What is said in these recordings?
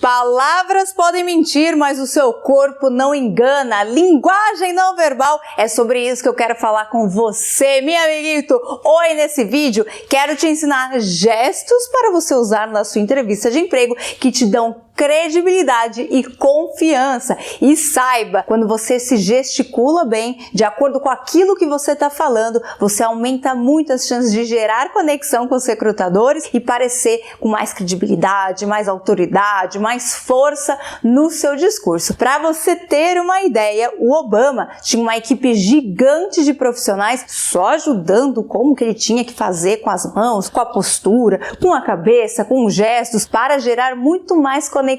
Palavras podem mentir, mas o seu corpo não engana. Linguagem não verbal, é sobre isso que eu quero falar com você, meu amiguito. Oi, nesse vídeo quero te ensinar gestos para você usar na sua entrevista de emprego que te dão credibilidade e confiança. E saiba, quando você se gesticula bem, de acordo com aquilo que você está falando, você aumenta muito as chances de gerar conexão com os recrutadores e parecer com mais credibilidade, mais autoridade, mais força no seu discurso. Para você ter uma ideia, o Obama tinha uma equipe gigante de profissionais só ajudando como que ele tinha que fazer com as mãos, com a postura, com a cabeça, com os gestos, para gerar muito mais conexão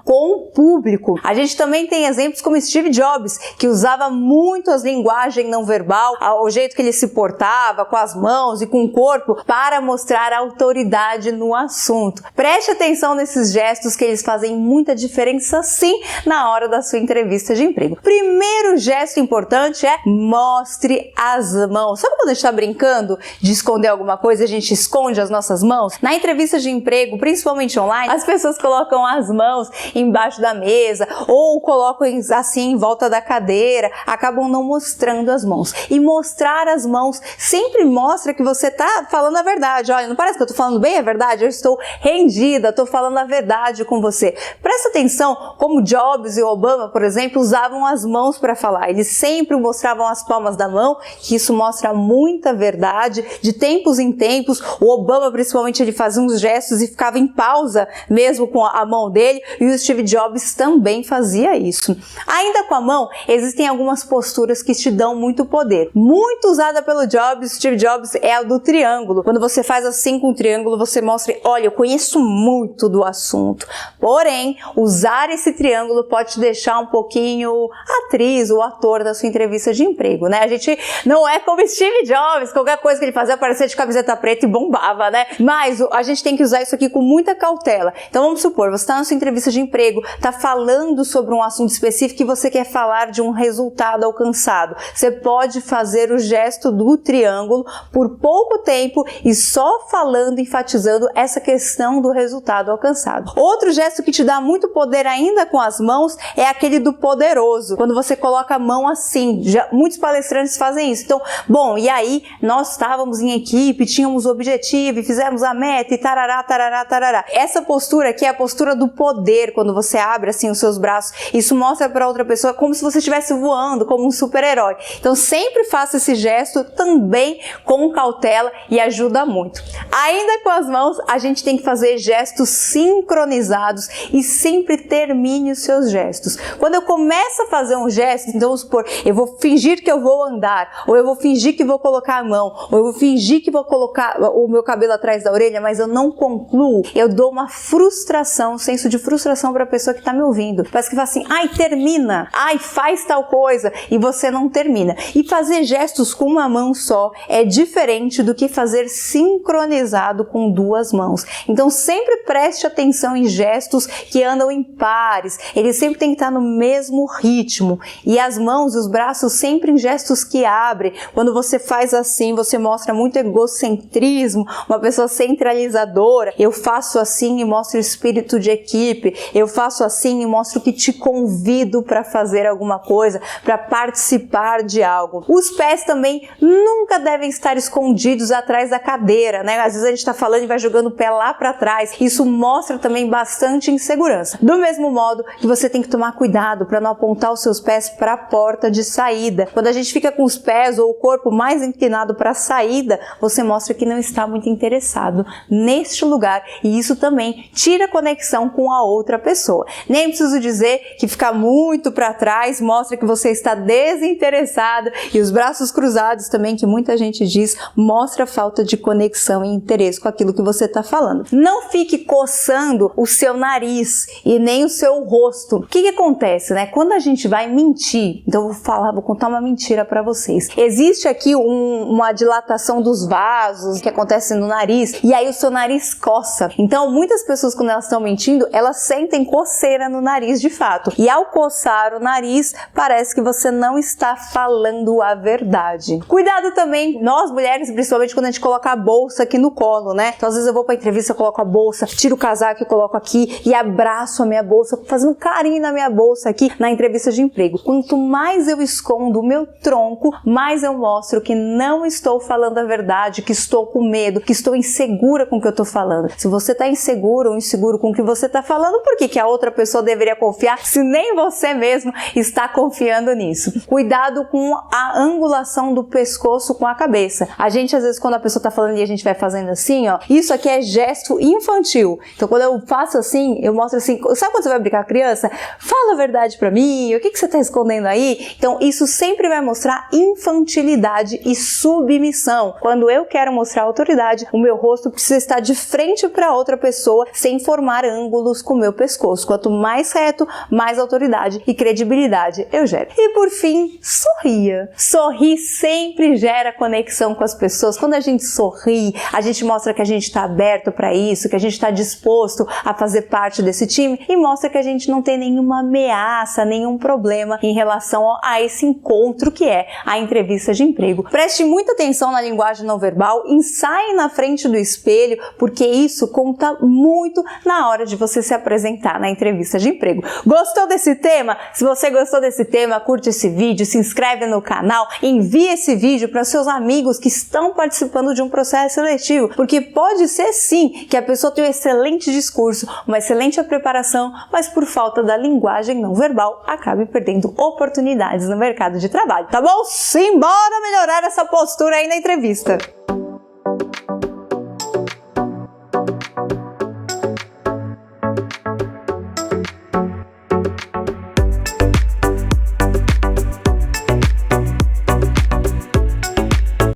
com o público. A gente também tem exemplos como Steve Jobs, que usava muito as linguagens não verbal, o jeito que ele se portava com as mãos e com o corpo para mostrar autoridade no assunto. Preste atenção nesses gestos que eles fazem muita diferença sim na hora da sua entrevista de emprego. Primeiro gesto importante é mostre as mãos. Sabe quando a gente está brincando de esconder alguma coisa, a gente esconde as nossas mãos? Na entrevista de emprego, principalmente online, as pessoas colocam as mãos embaixo da mesa ou colocam assim em volta da cadeira, acabam não mostrando as mãos. E mostrar as mãos sempre mostra que você está falando a verdade. Olha, não parece que eu estou falando bem a verdade? Eu estou rendida, estou falando a verdade com você. Presta atenção como Jobs e Obama, por exemplo, usavam as mãos para falar. Eles sempre mostravam as palmas da mão, que isso mostra muita verdade. De tempos em tempos, o Obama principalmente, ele fazia uns gestos e ficava em pausa mesmo com a mão dele, e o Steve Jobs também fazia isso. Ainda com a mão, existem algumas posturas que te dão muito poder. Muito usada pelo Steve Jobs é a do triângulo. Quando você faz assim com o triângulo, você mostra, olha, eu conheço muito do assunto. Porém, usar esse triângulo pode te deixar um pouquinho atriz ou ator da sua entrevista de emprego, né? A gente não é como Steve Jobs, qualquer coisa que ele fazia aparecer de camiseta preta e bombava, né? Mas a gente tem que usar isso aqui com muita cautela. Então vamos supor, você está na sua entrevista de emprego, está falando sobre um assunto específico e você quer falar de um resultado alcançado. Você pode fazer o gesto do triângulo por pouco tempo e só falando, enfatizando essa questão do resultado alcançado. Outro gesto que te dá muito poder ainda com as mãos é aquele do poderoso, quando você coloca a mão assim. Muitos palestrantes fazem isso. Então, bom, e aí nós estávamos em equipe, tínhamos o objetivo e fizemos a meta e tarará, tarará, tarará. Essa postura aqui é a postura do poder, quando você abre assim os seus braços. Isso mostra para outra pessoa como se você estivesse voando, como um super-herói. Então sempre faça esse gesto também com cautela e ajuda muito. Ainda com as mãos, a gente tem que fazer gestos sincronizados e sempre termine os seus gestos. Quando eu começo a fazer um gesto, então vamos supor, eu vou fingir que eu vou andar, ou eu vou fingir que vou colocar a mão, ou eu vou fingir que vou colocar o meu cabelo atrás da orelha, mas eu não concluo, eu dou uma frustração, um senso de frustração para a pessoa que está me ouvindo. Parece que fala assim, ai, termina, ai, faz tal coisa, e você não termina. E fazer gestos com uma mão só é diferente do que fazer sincronizado com duas mãos. Então sempre preste atenção em gestos que andam em pares, eles sempre têm que estar no mesmo ritmo. E as mãos e os braços sempre em gestos que abrem. Quando você faz assim, você mostra muito egocentrismo, uma pessoa centralizadora. Eu faço assim e mostro o espírito de equipe. Eu faço assim e mostro que te convido para fazer alguma coisa, para participar de algo. Os pés também nunca devem estar escondidos atrás da cadeira, né? Às vezes a gente está falando e vai jogando o pé lá para trás. Isso mostra também bastante insegurança. Do mesmo modo que você tem que tomar cuidado para não apontar os seus pés para a porta de saída. Quando a gente fica com os pés ou o corpo mais inclinado para a saída, você mostra que não está muito interessado neste lugar e isso também tira conexão com a outra pessoa. Nem preciso dizer que ficar muito para trás mostra que você está desinteressado e os braços cruzados também, que muita gente diz, mostra falta de conexão e interesse com aquilo que você está falando. Não fique coçando o seu nariz e nem o seu rosto. O que acontece, né? Quando a gente vai mentir, então vou contar uma mentira para vocês. Existe aqui uma dilatação dos vasos que acontece no nariz e aí o seu nariz coça. Então muitas pessoas, quando elas estão mentindo, elas sentem coceira no nariz de fato. E ao coçar o nariz, parece que você não está falando a verdade. Cuidado também, nós mulheres, principalmente quando a gente coloca a bolsa aqui no colo, né? Então às vezes eu vou pra entrevista, eu coloco a bolsa, tiro o casaco e coloco aqui e abraço a minha bolsa, fazendo carinho na minha bolsa aqui na entrevista de emprego. Quanto mais eu escondo o meu tronco, mais eu mostro que não estou falando a verdade, que estou com medo, que estou insegura com o que eu tô falando. Se você tá inseguro ou inseguro com o que você tá falando, por que a outra pessoa deveria confiar se nem você mesmo está confiando nisso? Cuidado com a angulação do pescoço com a cabeça. A gente, às vezes, quando a pessoa tá falando e a gente vai fazendo assim, ó, isso aqui é gesto infantil. Então, quando eu faço assim, eu mostro assim, sabe quando você vai brincar com a criança? Fala a verdade pra mim, o que você tá escondendo aí? Então, isso sempre vai mostrar infantilidade e submissão. Quando eu quero mostrar autoridade, o meu rosto precisa estar de frente para outra pessoa, sem formar ângulos com o meu pescoço. Quanto mais reto, mais autoridade e credibilidade eu gero. E por fim, sorria. Sorrir sempre gera conexão com as pessoas. Quando a gente sorri, a gente mostra que a gente está aberto para isso, que a gente está disposto a fazer parte desse time e mostra que a gente não tem nenhuma ameaça, nenhum problema em relação a esse encontro que é a entrevista de emprego. Preste muita atenção na linguagem não verbal, ensaie na frente do espelho, porque isso conta muito na hora de você se apresentar na entrevista de emprego. Gostou desse tema? Se você gostou desse tema, curte esse vídeo, se inscreve no canal, envie esse vídeo para seus amigos que estão participando de um processo seletivo, porque pode ser sim que a pessoa tenha um excelente discurso, uma excelente preparação, mas por falta da linguagem não verbal acabe perdendo oportunidades no mercado de trabalho, tá bom? Simbora melhorar essa postura aí na entrevista!